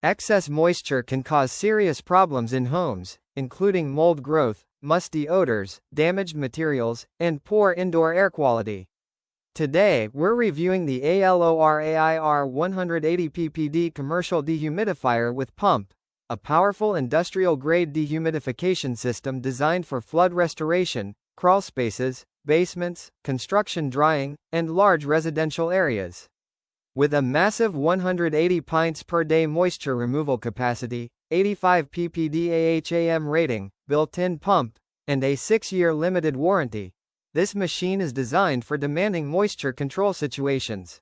Excess moisture can cause serious problems in homes, including mold growth, musty odors, damaged materials, and poor indoor air quality. Today, we're reviewing the ALORAIR 180 PPD Commercial Dehumidifier with Pump, a powerful industrial-grade dehumidification system designed for flood restoration, crawl spaces, basements, construction drying, and large residential areas. With a massive 180 pints per day moisture removal capacity, 85 PPD AHAM rating, built-in pump, and a 6-year limited warranty, this machine is designed for demanding moisture control situations.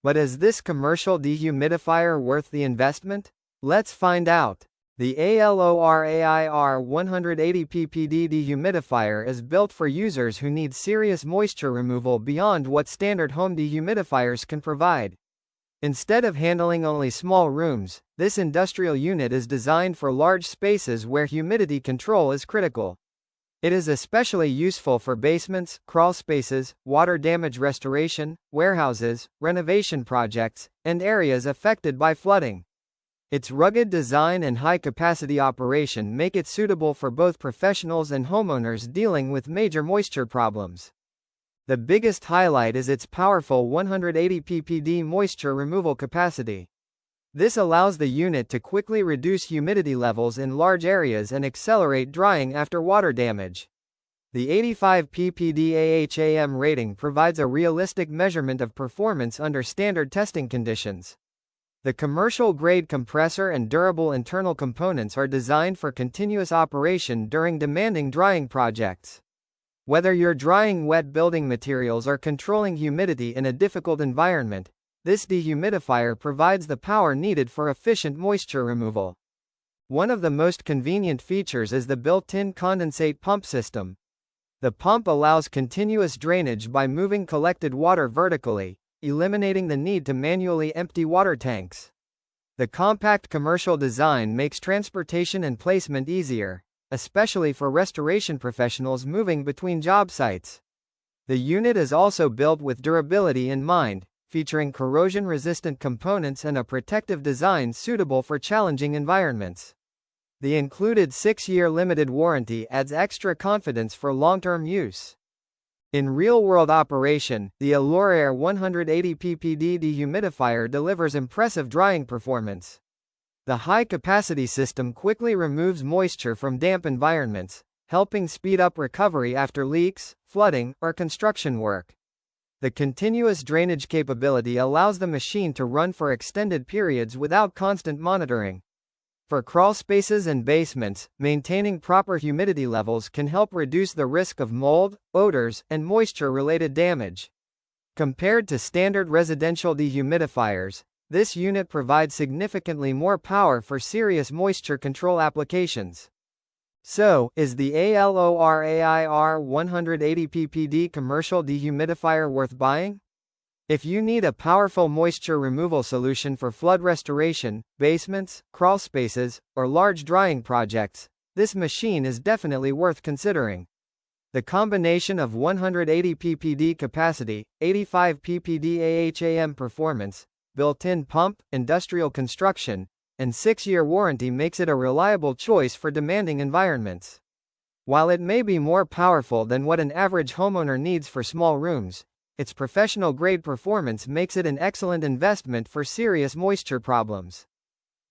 But is this commercial dehumidifier worth the investment? Let's find out. The ALORAIR 180 PPD Dehumidifier is built for users who need serious moisture removal beyond what standard home dehumidifiers can provide. Instead of handling only small rooms, this industrial unit is designed for large spaces where humidity control is critical. It is especially useful for basements, crawl spaces, water damage restoration, warehouses, renovation projects, and areas affected by flooding. Its rugged design and high-capacity operation make it suitable for both professionals and homeowners dealing with major moisture problems. The biggest highlight is its powerful 180 ppd moisture removal capacity. This allows the unit to quickly reduce humidity levels in large areas and accelerate drying after water damage. The 85 ppd AHAM rating provides a realistic measurement of performance under standard testing conditions. The commercial-grade compressor and durable internal components are designed for continuous operation during demanding drying projects. Whether you're drying wet building materials or controlling humidity in a difficult environment, this dehumidifier provides the power needed for efficient moisture removal. One of the most convenient features is the built-in condensate pump system. The pump allows continuous drainage by moving collected water vertically, eliminating the need to manually empty water tanks. The compact commercial design makes transportation and placement easier, especially for restoration professionals moving between job sites. The unit is also built with durability in mind, featuring corrosion-resistant components and a protective design suitable for challenging environments. The included 6-year limited warranty adds extra confidence for long-term use. In real-world operation, the ALORAIR 180 ppd dehumidifier delivers impressive drying performance. The high-capacity system quickly removes moisture from damp environments, helping speed up recovery after leaks, flooding, or construction work. The continuous drainage capability allows the machine to run for extended periods without constant monitoring. For crawl spaces and basements, maintaining proper humidity levels can help reduce the risk of mold, odors, and moisture-related damage. Compared to standard residential dehumidifiers, this unit provides significantly more power for serious moisture control applications. So, is the ALORAIR 180 ppd commercial dehumidifier worth buying? If you need a powerful moisture removal solution for flood restoration, basements, crawl spaces, or large drying projects, this machine is definitely worth considering. The combination of 180 ppd capacity, 85 ppd AHAM performance, built-in pump, industrial construction, and 6-year warranty makes it a reliable choice for demanding environments. While it may be more powerful than what an average homeowner needs for small rooms, its professional-grade performance makes it an excellent investment for serious moisture problems.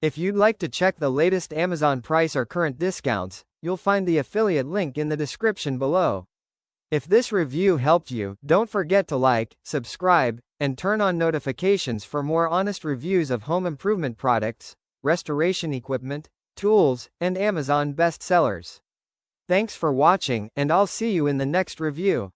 If you'd like to check the latest Amazon price or current discounts, you'll find the affiliate link in the description below. If this review helped you, don't forget to like, subscribe, and turn on notifications for more honest reviews of home improvement products, restoration equipment, tools, and Amazon bestsellers. Thanks for watching, and I'll see you in the next review.